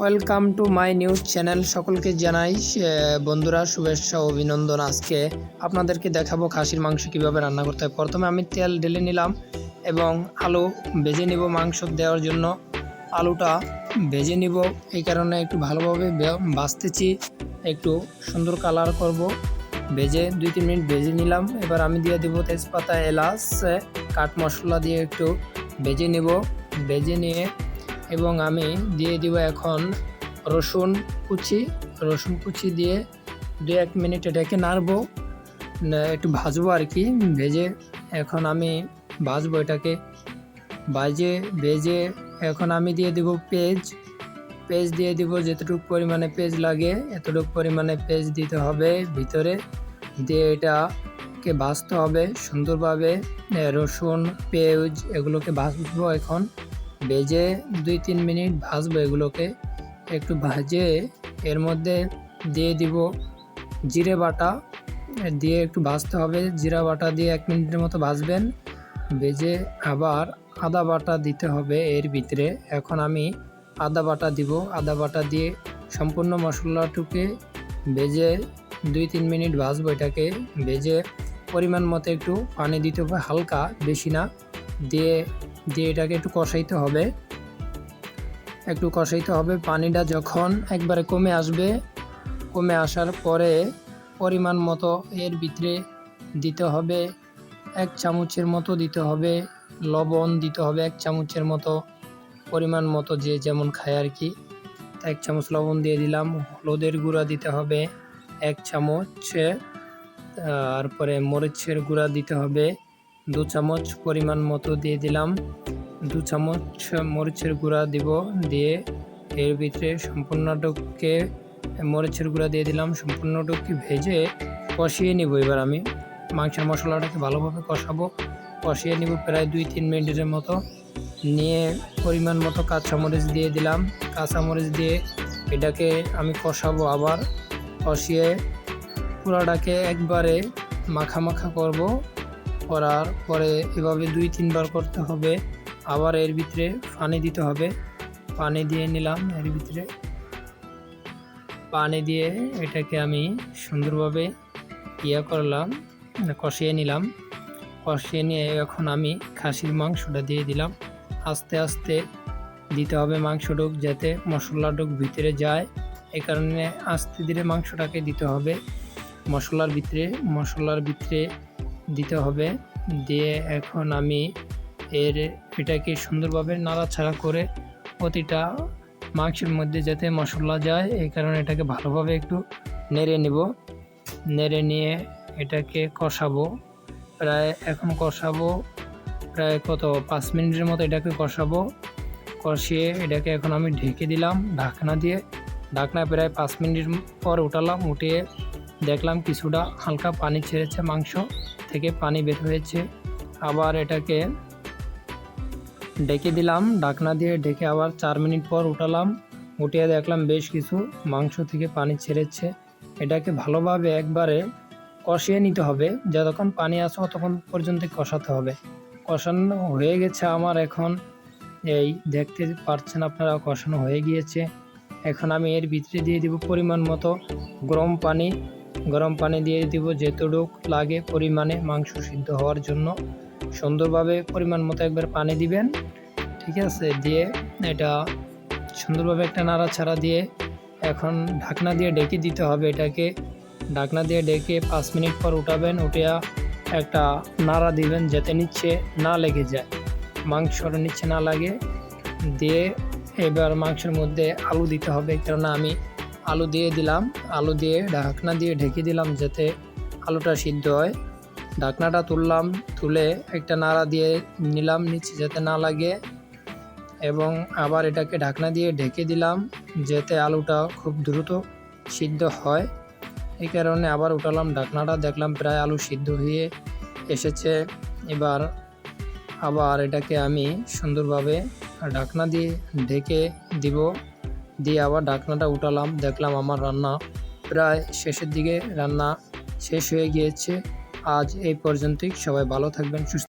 Welcome to my news channel. সকলকে জানাই বন্ধুরা শুভেচ্ছা ও অভিনন্দন। আজকে আপনাদেরকে দেখাবো খাসির মাংস কিভাবে রান্না করতে হয়। প্রথমে আমি তেল ঢেলে নিলাম এবং আলু ভেজে নিব। মাংস দেওয়ার জন্য আলুটা ভেজে নিব, এই কারণে একটু ভালোভাবে ভাজতেছি, একটু সুন্দর কালার করব। ভেজে 2-3 মিনিট ভেজে নিলাম। এবার আমি দিয়ে দেবো তেজপাতা, এলাচ, কাঠ মশলা দিয়ে একটু ভেজে নিব। ভেজে নিয়ে এবং আমি দিয়ে দিব এখন রসুন কুচি দিয়ে 2-1 মিনিট এটাকে নাড়বো, একটু ভাজবো আর কি। ভেজে এখন আমি ভাজবো এটাকে। ভেজে এখন আমি দিয়ে দিব পেঁয়াজ দিয়ে দিব। যেতটুকু পরিমাণে পেঁয়াজ লাগে এতটুকু পরিমাণে পেঁয়াজ দিতে হবে ভিতরে, দিয়ে এটাকে ভাজতে হবে সুন্দরভাবে। রসুন পেঁয়াজ এগুলোকে ভাজবো এখন। ভেজে 2-3 মিনিট ভাজবো এগুলোকে। একটু ভাজে এর মধ্যে দিয়ে দিব জিরে বাটা, দিয়ে একটু ভাজতে হবে। জিরা বাটা দিয়ে 1 মিনিটের মতো ভাজবেন। ভেজে আবার আদা বাটা দিতে হবে এর ভিতরে। এখন আমি আদা বাটা দিব। আদা বাটা দিয়ে সম্পূর্ণ মশলাটুকে ভেজে 2-3 মিনিট ভাজবো এটাকে। ভেজে পরিমাণ মতো একটু পানি দিতে হবে, হালকা, বেশি না। দিয়ে এটাকে একটু কষাইতে হবে। পানিটা যখন একবারে কমে আসার পরে পরিমাণ মতো এর ভিতরে দিতে হবে 1 চামচের মতো দিতে হবে লবণ, দিতে হবে 1 চামচের মতো, পরিমাণ মতো যে যেমন খায় আর কি। 1 চামচ লবণ দিয়ে দিলাম। হলুদের গুঁড়া দিতে হবে 1 চামচ, তারপরে মরিচের গুঁড়া দিতে হবে 2 চামচ পরিমাণ মতো দিয়ে দিলাম। 2 চামচ মরিচের গুঁড়া দিব। দিয়ে এর ভিতরে সম্পূর্ণটুককে মরিচের গুঁড়া দিয়ে দিলাম। সম্পূর্ণটুককে ভেজে কষিয়ে নিব। এবার আমি মাংসের মশলাটাকে ভালোভাবে কষিয়ে নিব প্রায় 2-3 মিনিটের মতো। নিয়ে পরিমাণ মতো কাঁচামরিচ দিয়ে দিলাম। কাঁচামরিচ দিয়ে এটাকে আমি কষাবো। আবার কষিয়ে পুরাটাকে একবারে মাখা করব। করার পরে এভাবে 2-3 বার করতে হবে। আবার এর ভিতরে পানি দিতে হবে। পানি দিয়ে নিলাম। এর ভিতরে পানি দিয়ে এটাকে আমি সুন্দরভাবে কষিয়ে নিলাম। কষিয়ে নিয়ে এখন আমি খাসির মাংসটা দিয়ে দিলাম। আস্তে আস্তে দিতে হবে মাংসটুক, যাতে মশলাটুক ভিতরে যায়। এই কারণে আস্তে ধীরে মাংসটাকে দিতে হবে মশলার ভিতরে দিতে হবে। দিয়ে এখন আমি এটাকে সুন্দরভাবে নাড়াচাড়া করে প্রতিটা মাংসের মধ্যে যাতে মশলা যায়, এই কারণে এটাকে ভালোভাবে একটু নেড়ে নিয়ে এটাকে কষাবো। প্রায় 5 মিনিটের মতো এটাকে কষিয়ে এটাকে এখন আমি ঢেকে দিলাম ঢাকনা প্রায় 5 মিনিট পর উঠালাম। উঠিয়ে দেখলাম কিছুটা হালকা পানি ছেড়েছে, মাংস থেকে পানি বের হয়েছে। আবার এটাকে ঢেকে দিলাম, ঢাকনা দিয়ে ঢেকে আবার 4 মিনিট পর উঠালাম। উঠিয়ে দেখলাম বেশ কিছু মাংস থেকে পানি ছেড়েছে। এটাকে ভালোভাবে একবারে কষিয়ে নিতে হবে। যতক্ষণ পানি আসে ততক্ষণ পর্যন্ত কষাতে হবে। কষানো হয়ে গেছে আমার এখন, এই দেখতে পাচ্ছেন আপনারা কষানো হয়ে গিয়েছে। এখন আমি এর ভিতরে দিয়ে দিব পরিমাণ মতো গরম পানি দিয়ে দিব যেতটুক লাগে পরিমাণে মাংস সিদ্ধ হওয়ার জন্য। সুন্দরভাবে পরিমাণ মতো একবার পানি দিবেন, ঠিক আছে। দিয়ে এটা সুন্দরভাবে একটা নাড়াচাড়া দিয়ে এখন ঢাকনা দিয়ে ঢেকে দিতে হবে। এটাকে ঢাকনা দিয়ে ঢেকে 5 মিনিট পর উঠাবেন। উঠিয়া একটা নাড়া দিবেন যাতে নিচে না লেগে যায়, মাংসটা নিচে না লাগে। দিয়ে এবার মাংসের মধ্যে আলু দিতে হবে, কারণ আমি আলু দিয়ে দিলাম। আলু দিয়ে ঢাকনা দিয়ে ঢেকে দিলাম যাতে আলুটা সিদ্ধ হয়। ঢাকনাটা তুলে একটা নাড়া দিয়ে নিলাম নিচে যাতে না লাগে, এবং আবার এটাকে ঢাকনা দিয়ে ঢেকে দিলাম যাতে আলুটা খুব দ্রুত সিদ্ধ হয়। এই কারণে আবার উঠালাম ঢাকনাটা। দেখলাম প্রায় আলু সিদ্ধ হয়ে এসেছে। এবার আবার এটাকে আমি সুন্দরভাবে ঢাকনা দিয়ে ঢেকে দিব। দিয়ে আবার ঢাকনাটা উঠালাম। দেখলাম আমার রান্না প্রায় শেষের দিকে, রান্না শেষ হয়ে গিয়েছে। আজ এই পর্যন্তই। সবাই ভালো থাকবেন, সুস্থ